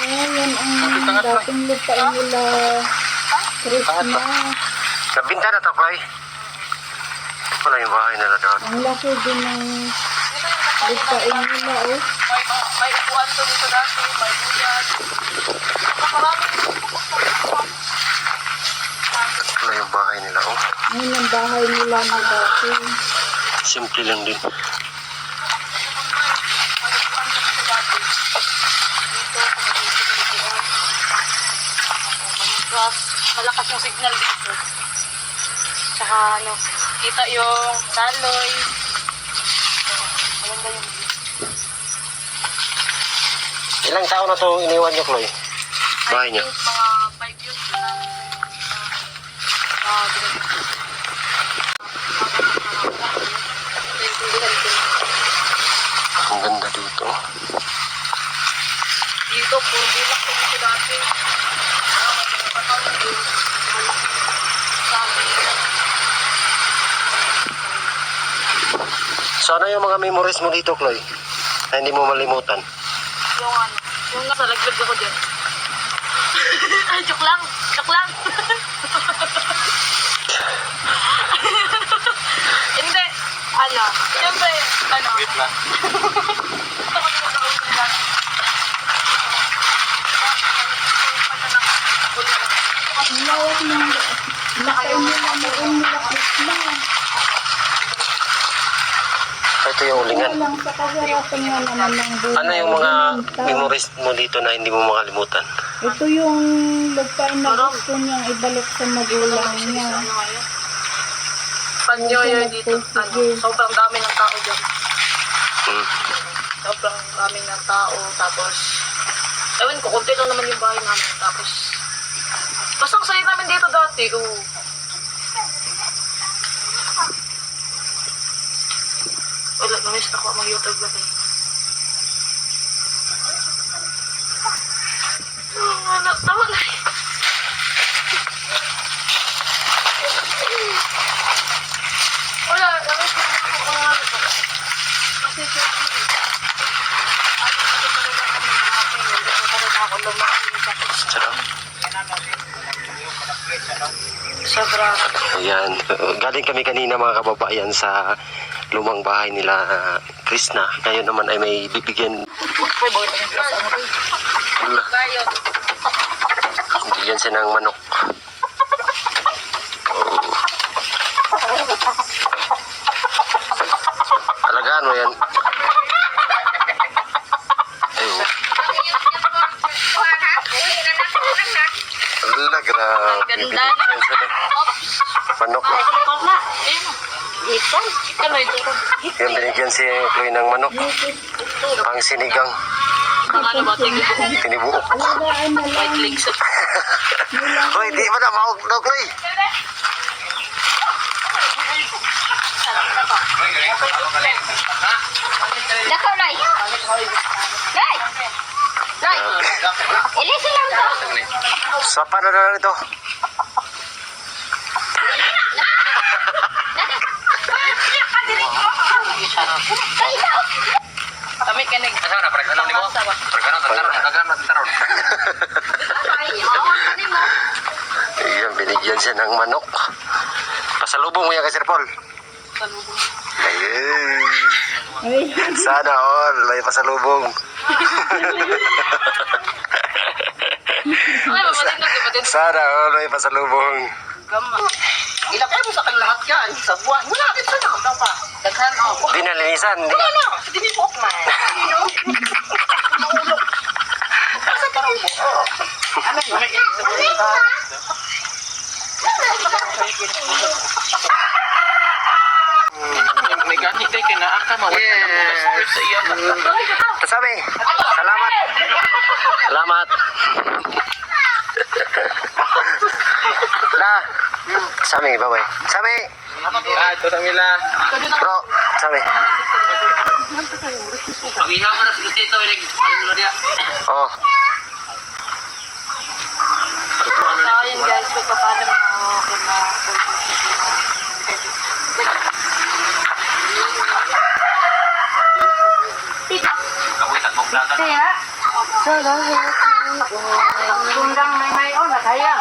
yan ang dating lupain nila. Krishna. Nabinta na to, Clay. Ito pala yung bahay nila doon. Ang laki din ng lupain nila, oh. May upuan to dito dati, may buyan. Maraming Ito pala yung bahay nila, oh. Ngayon ang bahay nila na dati. Simple lang din. malakas yung signal dito. Tsaka ano, kita yung daloy. Maganda yung Ilang taon na itong iniwan niyo, Chloe? Bahay niyo? mga 5 years na Ang ganda dito. dito, puro bulak ko dito dati. So ano yung mga memories mo dito, Chloe? Na hindi mo malimutan? Yung ano, yung nasa laglag ako dyan. Ay, joke lang. Joke lang. Hindi. Ano, siyempre, ano. Wait lang. Ang lawak ng lupain nila noon nila Krishna. Ito yung ulingan. Walang sa kahirapan nga naman ng buhay. Ano yung mga Tao. memories mo dito na hindi mo makalimutan? Ito yung lupain na gusto niyang ibalik sa magulang niya. Pag New Year dito, ano, sobrang dami ng tao dyan. Hmm. Sobrang dami ng tao, tapos, ewan ko, konti lang naman yung bahay namin, tapos, basta ang saya namin dito dati, oh. Wala, namiss na ko mag-YouTube ba eh. Wala, tawa na eh. Wala, namiss na ako kasi Sarap. sobra. Ayan. Galing kami kanina mga kababayan sa lumang bahay nila Krishna. Ngayon naman ay may bibigyan. Wala. Bibigyan siya ng manok. Alagaan mo yan. Ayun. Wala, grabe. Bibigyan siya ng manok. Yan, binigyan si Chloe ng manok. Pang sinigang. Ang ano ba, Tinibuok. Alagaan na lang. white legs. Hoy, di mo na mahog daw, Chloe. Dako, Ray. Ray! Ray! Ilisi lang to. Sa paano na ito? Kami kinig. Asa na parang kanang nimo? Parang taron. Ayan, binigyan siya ng manok. Pasalubong mo yan kay Sir Paul. Salubong. Ayun. Ay, Sana all, may pasalubong. Ay, mamating na, diba din? Sana all, may pasalubong. Gama. Ilapay mo sa kan lahat yan sa buwan. Wala din sa nang pa. Daghan oh. Di nalinisan. Di. Wala na. Dili po man. Ano? Naulog. Asa ka rin po? Ano yun? May ganit tayo kinaaka mawala na sa iyo. Sabi, salamat. Salamat. La. Sami, babay. Sami. Ito sa mila. Bro, sami. Pamiha mo na si Gustito. Ano dia? Oh. So, ayun guys, kung paano Kapoy, tagbok plata. Kaya, so, Sundang may o na kaya.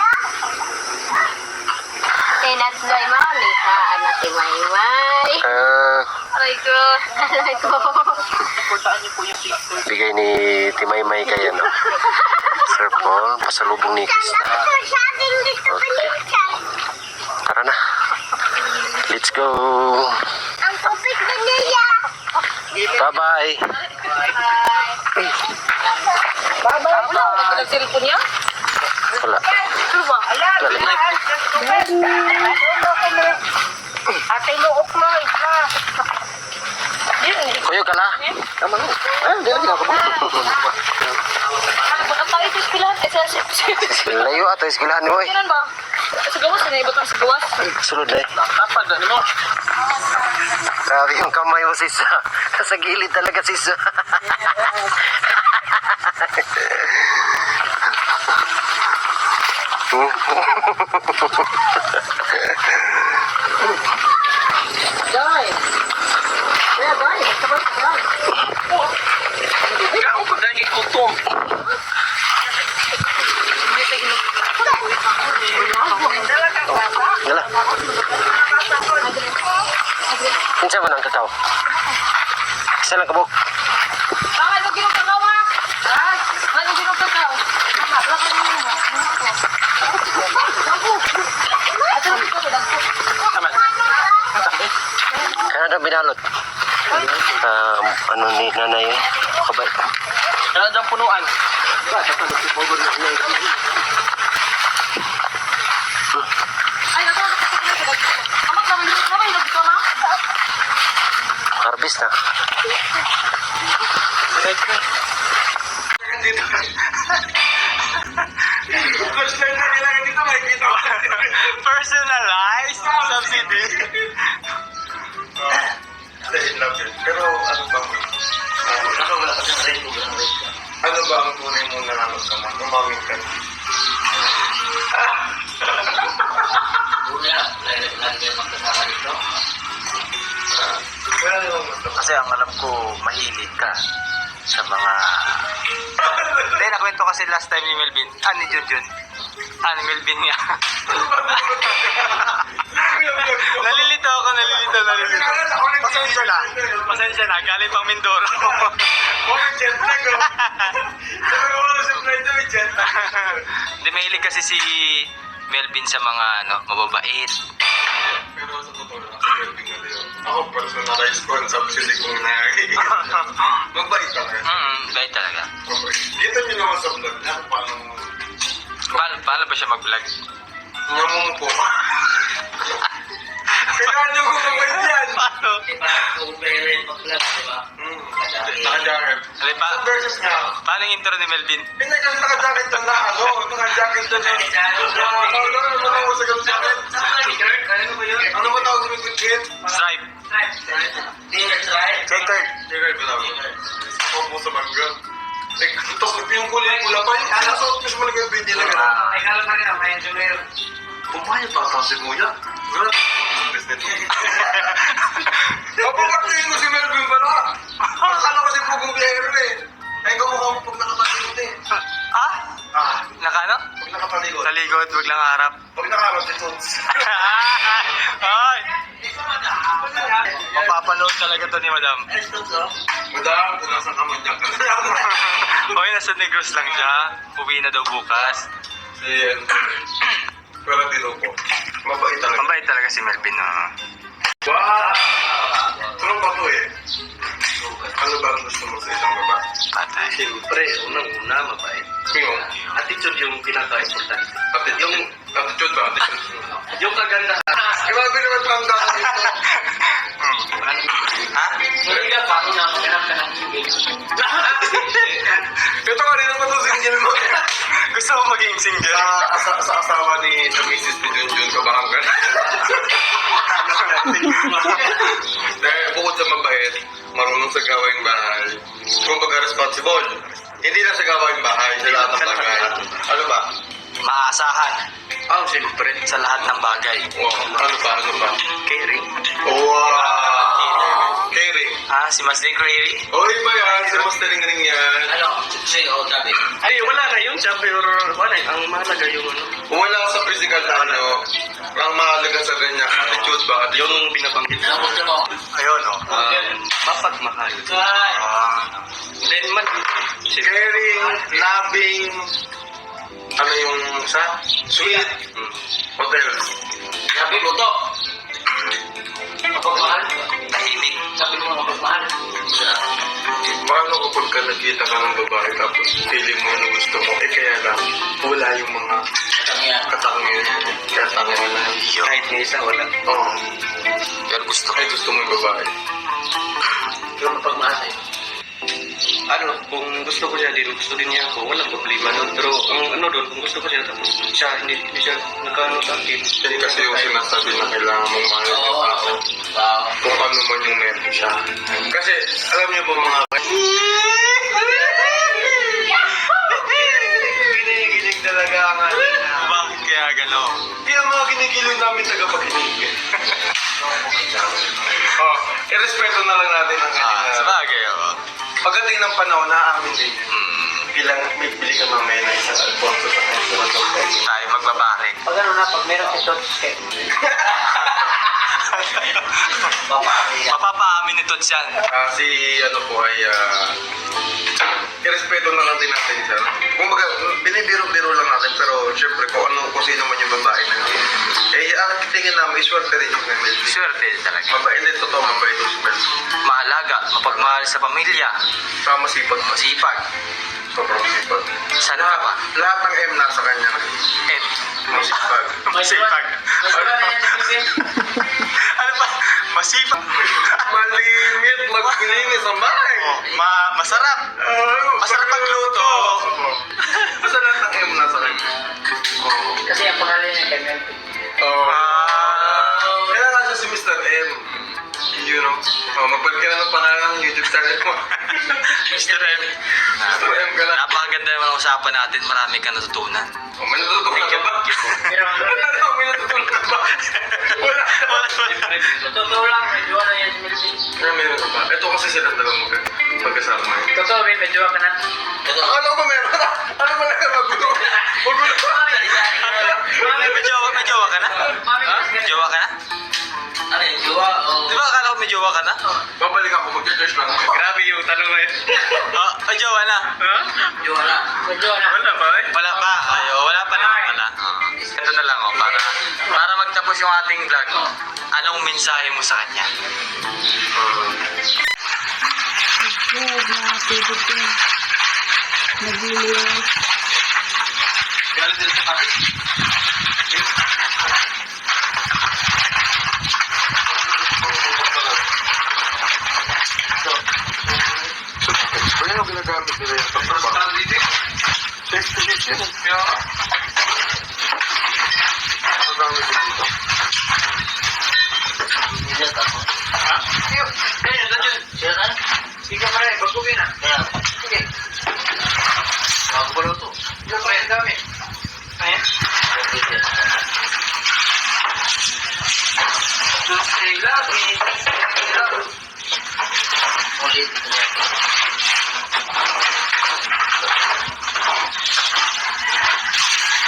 Tinatloy mo, Lisa, anak si Maymay. Aray ko. Aray ko. Bigay ni Timaymay kay ano. Sir Paul, pasalubong ni Krista. Okay. Tara na. Let's go. Ang tubig na niya. Bye-bye. Ito nag-cellphone niya? Wala. Ano ba? Ate luok mo, isa. Kuya ka na. Hindi na ginagawa. Ano ba? Ang tayo sa espilahan? Layo ato iskilahan mo eh. Kailan ba? Sa gawas? Sinaibot ang sa gawas? Sunod na eh. Dapat ano mo? Grabe yung kamay mo sis. Sa gilid talaga sis. Day! Kaya day! Sabay ka day! Ikaw ko dahil kutom. Gala. Kinsa mo ng kakao? Isa lang kabuk. Bakit mo ginong kakao ha? Ha? Bakit mo ginong kakao? Kaya na binalot. Ano ni nanay eh. Kabay. Kaya dyan punuan. Ay, nato! Amat naman yun! Naman yun! Ito na? Harvest na. Personalized subsidy. Pero ano ba? Wala kasi rating. Ano ba ang tunay mong nararamdaman? Umaming ka. Wala namang masama. Kasi ang alam ko, mahilig ka sa mga... Hindi, nakwento kasi last time ni Melvin. Ni Junjun. Ni Melvin nga. Nalilito ako. Pasensya na. Galing pang Mindoro. Hindi, mahilig kasi si Melvin sa mga mababait. Pero sa totoo lang, ako personalized ko ang subsidy kong nakikita. Magbait ka rin. Bait talaga. Mabait. Kita niyo naman sa vlog niya kung Paano ba siya mag-vlog? namumupo. Kailangan niyo kung mabait yan. Paano? Naka-jacket. Isang versus nga. Paano yung intro ni Melvin? Hindi kasi naka-jacket doon na ano. Naka-jacket doon na. Ano mo sa jacket? Ano ba tawag sa jacket? Stripe. Checkered. Checkered ba tawag? Opo sa mangga. Tapos yung kulay-pula pa yung alasot ko siya malagay yung video na gano'n. Kumpanya pa ata si Kuya. Kapag-tingin ko si Melvin pala. Akala ko si Pugong Biyero eh. Ay, kamukha mo pag nakatalikod eh. Nakano? Pag nakatalikod. Talikod, wag lang harap. Pag nakaharap si Toots. Ay! Mapapanood talaga to ni Madam. Madam, kung nasa kamadyak ka na. Hoy, nasa Negros lang siya. Uwi na daw bukas. Pero dito po. Mabait talaga. Mabait talaga si Melvin. Wow! Ano ba to eh? Ano ba ang gusto mo sa isang babae? Patay. Siyempre, unang-una, mabait. Yung Attitude yung pinaka-importante. attitude ba? Attitude. Yung kagandahan. Grabe naman pang dahil dito. Ha? Hindi ka, paano na maghanap ka ng ibig? Ito kanina pa to single mo. Gusto mo maging single? Sa asawa ni Mrs. Junjun ko ba ang gano'n? Dahil bukod sa mabait, marunong sa gawaing bahay. Kumbaga responsible. Hindi lang sa gawaing bahay, sa lahat ng bagay. Ano ba? Maasahan Siyempre. sa lahat ng bagay. Wow. Ano ba? Caring. Wow! Kerry. Si Master Query. Oy ba yan? Si Master Ring yan. Ano? Siya, sabi. Ay, wala na yun. Sabi, wala. Ang mahalaga yung ano. Wala sa physical na ano. Ang mahalaga sa kanya, attitude ba? Yung binabanggit na. Tapos mo. Ayun, mapagmahal. Then, si Caring, loving, ano yung sa? Sweet. Hotel. Sabi mo to. Mapagmahal. tahimik. Sabi mo mapagmahal. Paano kapag ka nakita ka ng babae tapos feeling mo na gusto mo, kaya lang, wala yung mga katangian na. Kahit ni isa, wala. Oo. Pero gusto ko. Ay, gusto mo yung babae. Pero mapagmahal sa'yo. Ano, kung gusto ko siya din, gusto din niya ako, walang problema doon. Pero ang ano doon, kung gusto ko siya, tapos siya, hindi siya nagkaano sa akin. Yan kasi yung sinasabi na kailangan mong mahal yung tao. Wow. Kung ano man yung meron siya. Kasi, alam niyo po mga Ginigilig talaga ang Bakit kaya gano'n? Yung mga ginigilig namin tagapakinig. Oh, irespeto na lang natin ang kanila. Sabagay, Pagdating ng panahon, naaamin din yun. Bilang may bili ka mamaya na isang Alfonso sa kanila. Tayo magbabarek. Pag ano na, pag meron si Tots kayo. Mapapaamin ni Tots yan. Si ano po ay irespeto na lang din natin siya. Kung baga, binibiro-biro lang natin pero syempre kung sino man yung babae na yun. Ang tingin namin, swerte rin yung Mel. Swerte talaga. Mabait din, totoo mabait yung Mel. Maalaga, mapagmahal sa pamilya, Saka masipag. masipag. Sobrang masipag. Sana ka ba? Lahat ng M nasa kanya na. M. Masipag. Masipag. Ano ba? Masipag. Malimit, maglinis ang bahay. Masarap. Masarap magluto. Basta lahat ng M nasa kanya. Kasi ang pangalan niya kay Mel. Kaya nga siya si Mr. M. You know? Magpalit ka na ng pangalan ng YouTube channel mo. Mr. M. Mr. M ka na. Napakaganda yung usapan natin. Marami ka natutunan. May natutunan ka ba? May natutunan ka ba? Wala. Totoo lang, medyo na yan si Melvin. Kaya meron ka ba? Ito kasi sila dalawang magkasama. Totoo, Ben, medyo ka na. Ano ba meron? Ano ba nagkakagulo? Magulo. May jowa ka na? May jowa ka na? Ano yung jowa? Di ba akala ko may jowa ka na? Babalik ako, mag-judge lang ako. Grabe yung tanong na yun. May jowa na? Jowa na. Medyo na. Wala pa eh? Wala pa. Wala pa naman pala. Ito na lang para magtapos yung ating vlog. Anong mensahe mo sa kanya? Huwag na tibutin. Nagliliwas. Galit din sa kapit. Kaya yung ginagamit nila yung pagtrabaho. Safety dito yun. Kaya, ang dami ko dito. Sige pa rin, bagugin na. Sige. Bago pa rin ito. Sige pa rin, dami. Ayan. Stay love. Ulit.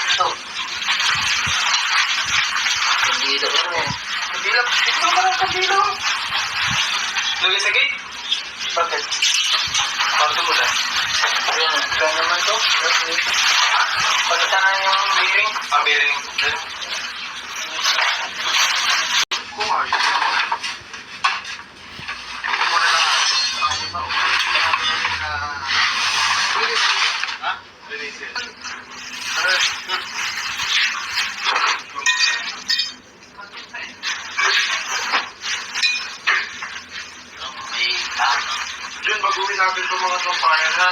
Ito. Kandila ko mo. Kandila? Ito ba ang kandila? Lagi sa gate? Bakit? Bakit mo na? Yan naman to. Pagkita na yung bearing. Bearing. Yun, baguhin natin itong mga sampayan ha.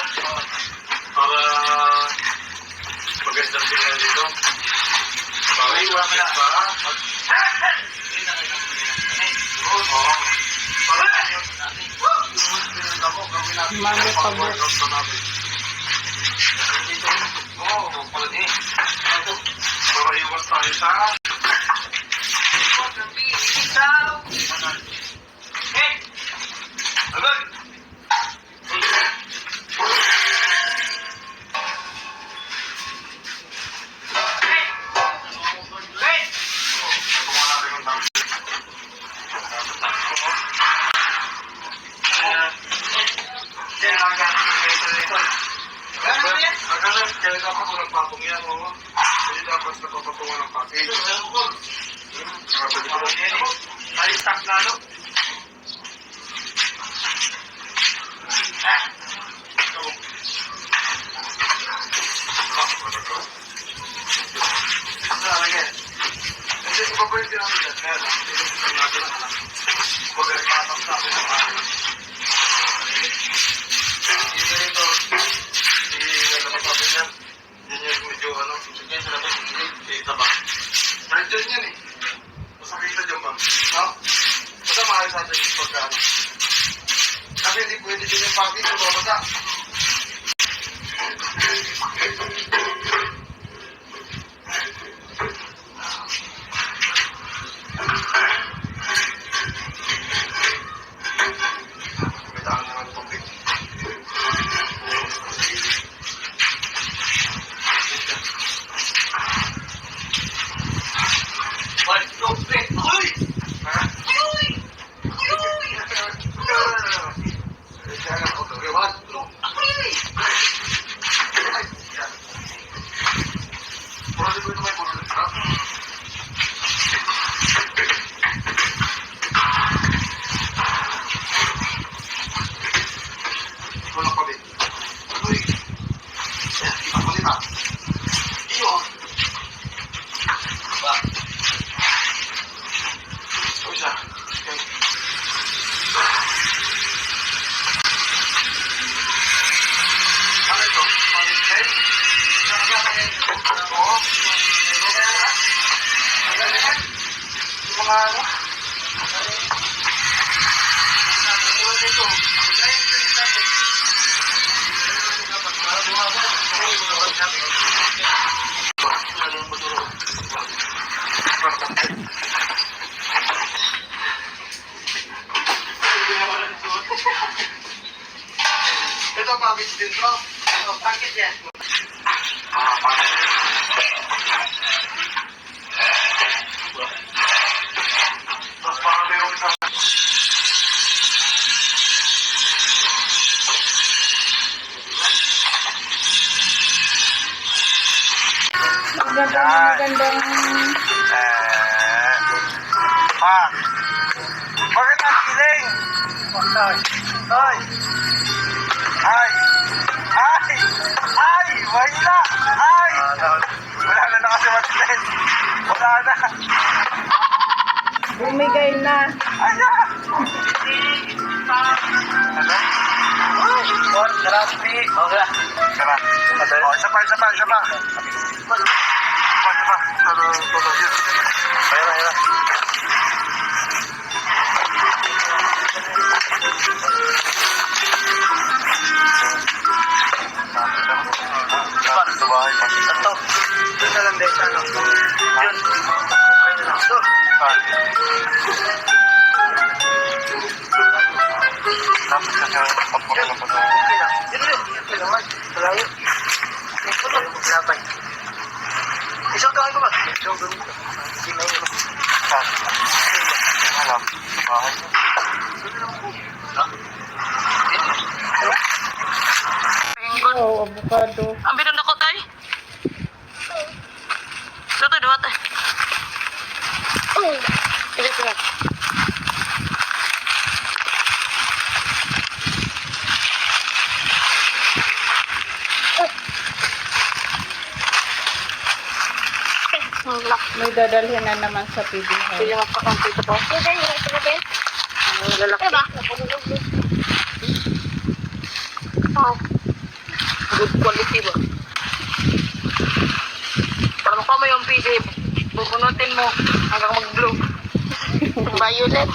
Para magandang tingnan dito. Para iwan ka na ba? Mami pa ba? Para iwas tayo sa... Agad! Kaya dapat walang patong yan, oo. Hindi dapat nagpapatungan ng package. Alistak na, no? Hindi ko pa pwede namin yan. Kaya lang, hindi ko natin ang anak. Magaling patang sa akin ng akin. Hindi ito. Yan yung medyo ano, yan sila ba hindi taba. Kahit dyan yan eh. Masakita dyan ba? No? Basta mahal sa atin yung pagkano. Kasi hindi pwede din yung package o babasa. Kailangan naman tubig. Ito package din to. Package yan. Tapos baka mayroong isang Magandang Bakit ang feeling? Ay! Ay! Ay! Ay! Ay! Mahila! Ay! Wala na nakasimatin. Wala na. bumigay na. Ay na! Ano? Oh, sarap. Okay. Sarap. Oh, isa pa. Isa pa. Isa pa. Ayun. Ito. Doon na lang din sa ano. Yun. Ayun na lang. Ito. Tapos kasi papukin ng puto. Okay lang. Ito naman. Malayo. May puto. Labay. Isang kawin ko ba? Isang kawin ko. Hindi may ulo. Saan? Alam. Bahay. Ha? Oo, avocado. Ang binan ako, tay. Ito, dua, tay. Ito. May dadalhin na naman sa PB House. Hindi magpa-complete po. Ang lalaki. Good quality ba? Para mukha mo yung PC, bubunutin mo hanggang mag-blue. Violet.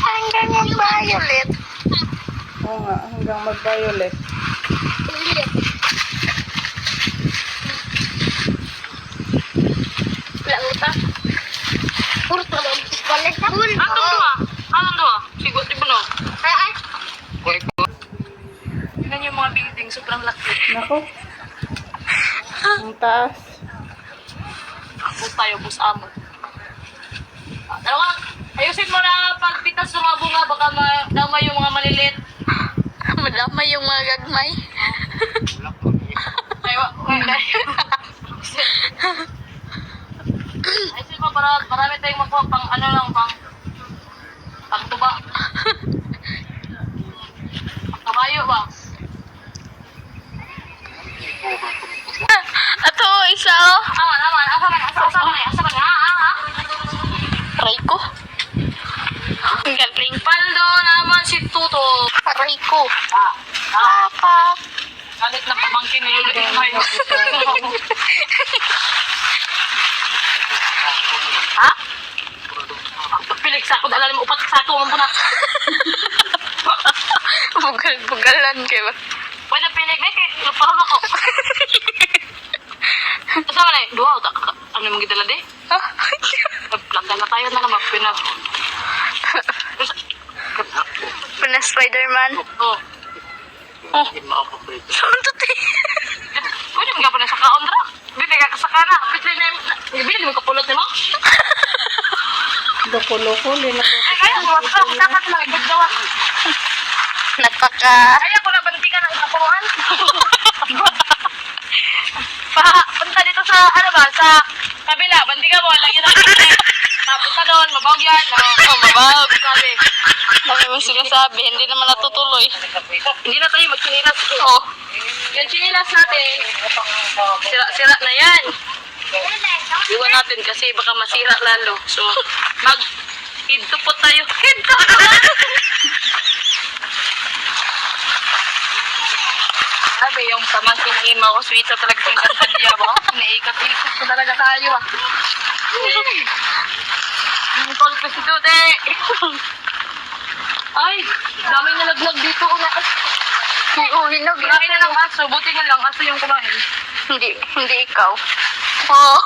Hanggang yung violet. Oo nga, hanggang mag-violet. Puro naman. Balik na. Anong dua? Sigot ibunog. Nako. Ang taas. Bus tayo, bus amo. Ano ka? Ayusin mo na pagpitas ng mga bunga, baka madamay yung mga maliliit. Madamay yung mga gagmay. Ayusin mo para marami tayong makuha pang ano lang, pang tuba. Kabayo ba? Ato, isa oh. Aman. Asa man. Ha? Aray ko. Ang galing. Paldo naman si Tuto. Aray ko. Papa. Galit na pamangkin ni Lolo Imay. Ha? Pilik sa ako, dala mo upat sa ako, mampuna. Bugal-bugalan kayo. Pwede pilig, kay lupahang ako. Kasama na eh, duha, ano mong gidala di? Ha? Plaka na tayo na naman, Puna Spider-Man. Oh. Oh. Saan to te? Pwede mo gapon na sa kaon dra. Bili ka sa kana, pitli na yung bili mo kapulot ni mo. Loko-loko. Ay, kaya mo, dapat lang igagawa. Nagpaka... Kaya ko na bantikan ang kapunuan. Punta dito sa, ano ba, sa kabila, bantikan mo, lagi na punta doon, mabawag yan. Oh, mabawag. Sabi. Dami mong sinasabi, hindi naman natutuloy. Hindi na tayo magchinilas. Oh. Yung chinilas natin, sira na yan. Iwan natin kasi baka masira lalo. So, hidtupot tayo. Hidtupot! Sabi, yung pamangkin ng ima ko, sweet na talaga yung kantadya ba? Naikat-ikat ko talaga tayo ah. Yung tol ko si Tute. Ay, daming nalaglag dito. Oh, hinog. Kumain na ng aso. Buti na lang aso yung kumain. Hindi ikaw. Oh.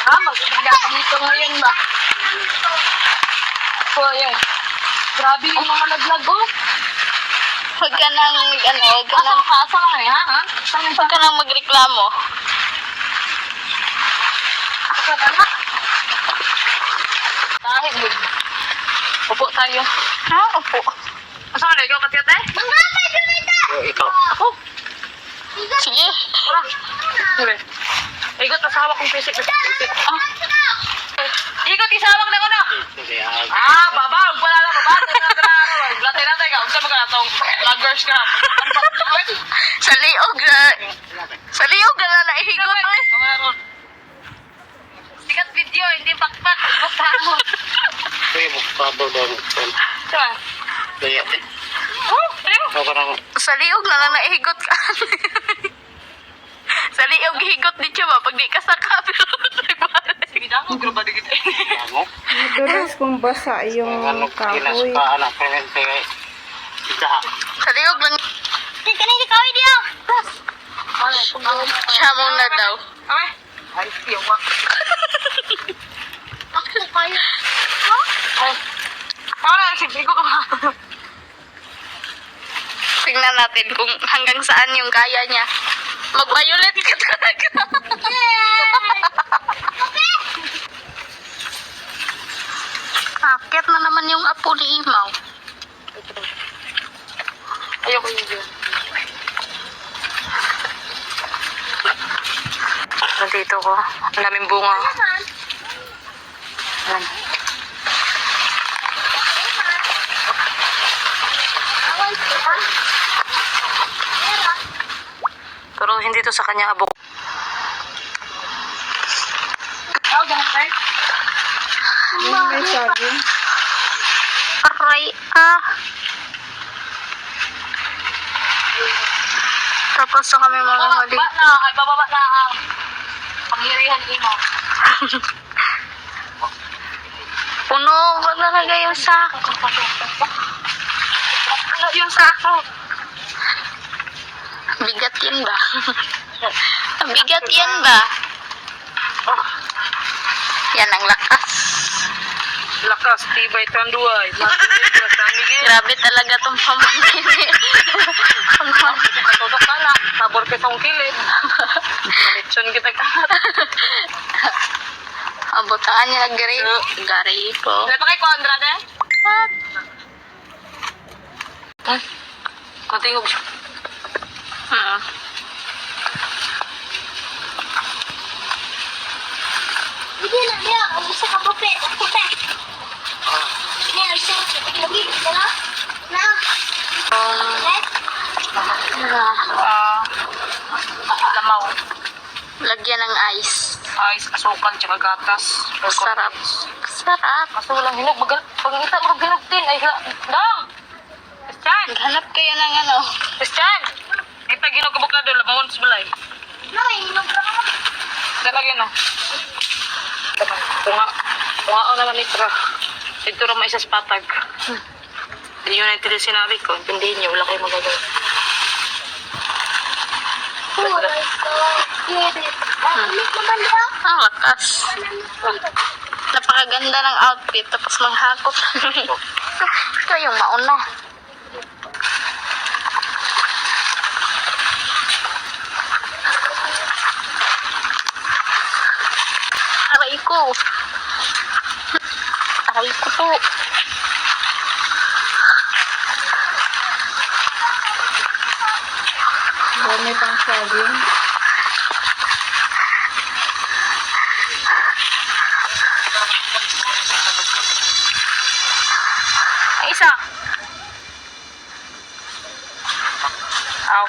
Magbigla ka dito ngayon ba? So, ayan. Grabe yung mga laglag, oh. Huwag ka nang, huwag ka nang, Asa lang eh, ha? huwag ka nang magreklamo. Asa ka na? Dahil, upo tayo. Ha? Opo. Asa ka na? Ikaw katiyate? Ikaw. Ako? Sige. Wala. Sige. Ikot, masawak kong pisik. Ikot, isawak na ko na. Babag. Wala lang, babag. Latay-latay ka. Unsa mo ka na itong vloggers ka. Sa liog na naihigot eh. Sikat video, hindi pakpak. Bukta ako. Uy, bukado daw. Diba? Kaya, Oh, primo. Sa liog na lang naihigot ka. Sa liog higot di siya ba? Pag di ka saka, pero Sige na ako, graba digit. Madulas kung basa yung kahoy. anak ko rin kaya. sa liog lang. Kanina kawin niya. Siya muna daw. Okay. Ay, iyawa. Ako kayo. Oh. Ay, sige ko. Tingnan natin kung hanggang saan yung kaya niya. Mag-violet ka talaga. Akit na naman yung apo ni Imaw. Ayoko yun dyan. Nandito ko. Ang daming bunga. Ayan. Pero hindi to sa kanyang abok. Oh, ganun ba? Yung may saging. Aray ah. Tapos na kami mga huli. Bababa na ang pangyarihan ni mo. Puno ba talaga yung sako? Ano yung sako? Bigat yan ba? Bigat yan ba? Yan ang lakas. Lakas, tibay, tanduay. Miguel. Grabe talaga tong pamangkin. Tutok ka na. Sabor kitong kilid. Malitsyon kita ka. Abutaan niya gari. Gari po. Dito kay Conrad eh? What? Kontingog siya. Hindi na niya. Ang isa ka pupe. Pupe. Hindi na isa. Lagi. Wala. Na. Net. Lamaw. Lagyan ng ice. Ice, asukal, tsaka gatas. Sarap. Sarap. Kaso walang hinog. Pagkita mo hinog din. Ay, dang! Christian! Hanap kayo ng ano. Christian! Kita ginog ka bukado. Lamawon sa balay. No, inog ka naman. Dalagyan no. Kunga naman ito. Ito rin may isa sa patag. Hindi yun natin sinabi ko. Hindi niyo. Wala kayo magagawa. Oh my God. Ulit naman ba? Ang lakas. Napakaganda ng outfit. Tapos manghakot. Ito yung mauna. Aray ko. Aray ko po. Dami pang saging. Ay, isa. Aw.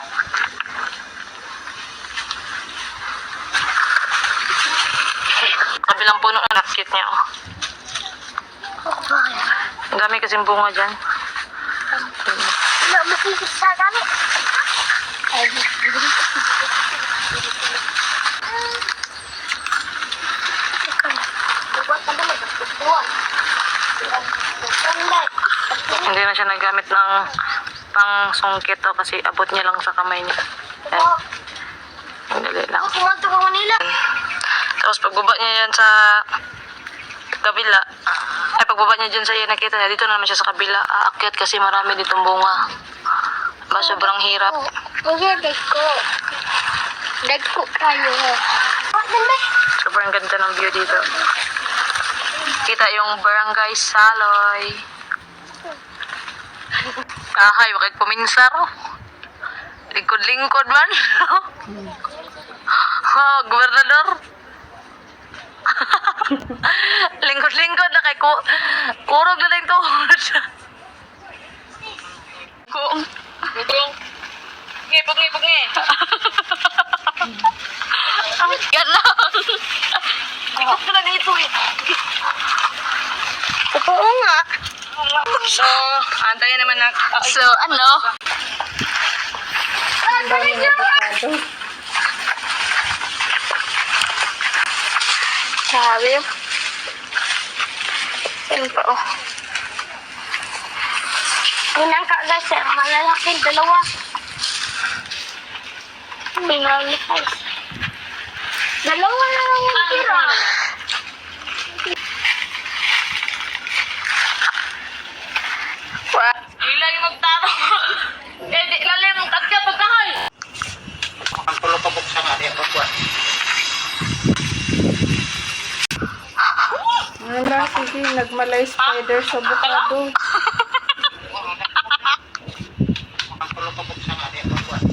Kabilang puno na nakit niya. Oh. Ang dami kasing bunga dyan. Wala, masisip sa dami. Ay, Hindi na siya nagamit ng pang sungkit to kasi abot niya lang sa kamay niya. Ayan. Ang dali lang. Kumanto ka Manila. Tapos pagbaba niya yan sa kabila, ay pagbaba niya dyan sa iyo, nakita niya, dito naman siya sa kabila, aakyat kasi marami ditong bunga. Ba, sobrang hirap. Sige, dagko. Dagko kayo. Sobrang ganda ng view dito. Kita yung barangay Saloy. Kahay, wakit puminsar. Lingkod-lingkod man. Oh, gobernador. Lingkod-lingkod na kay kurog na lang tuhod. Kung. Pugni. Yan lang. Ikot ka na dito eh. Oo nga. So, antayin naman na. So, ano? Sabi. Yan pa, oh. Unang kaagad, sir. Malalaki, dalawa. Binali, guys. Dalawa na lang yung tira. What? Ila yung magtaro. Di lalim yung tatya pagkahay. Ang tulo ka buksa nga, di ako kuwan. Wala, sige, nagmalay spider sa bukado. Ang tulo ka buksa nga, di ako kuwan.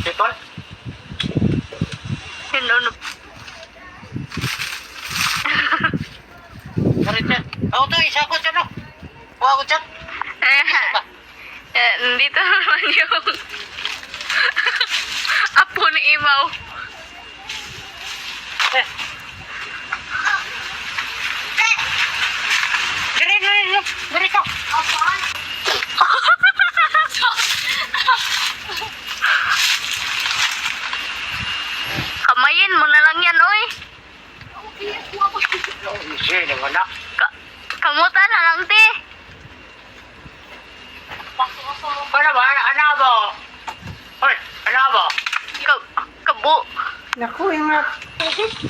People? Pinuno. Marita. Ako to, isa ko dyan, no? Buha ko dyan. Dito naman yung apo ni Imaw. Eh. Diri ka. Kamayin mo na lang yan, oy. Sige, naman na. Kamuta na lang, te. Ano ba? Ano ba? Hoy, ano ba? Kabo. Naku, yung Beses.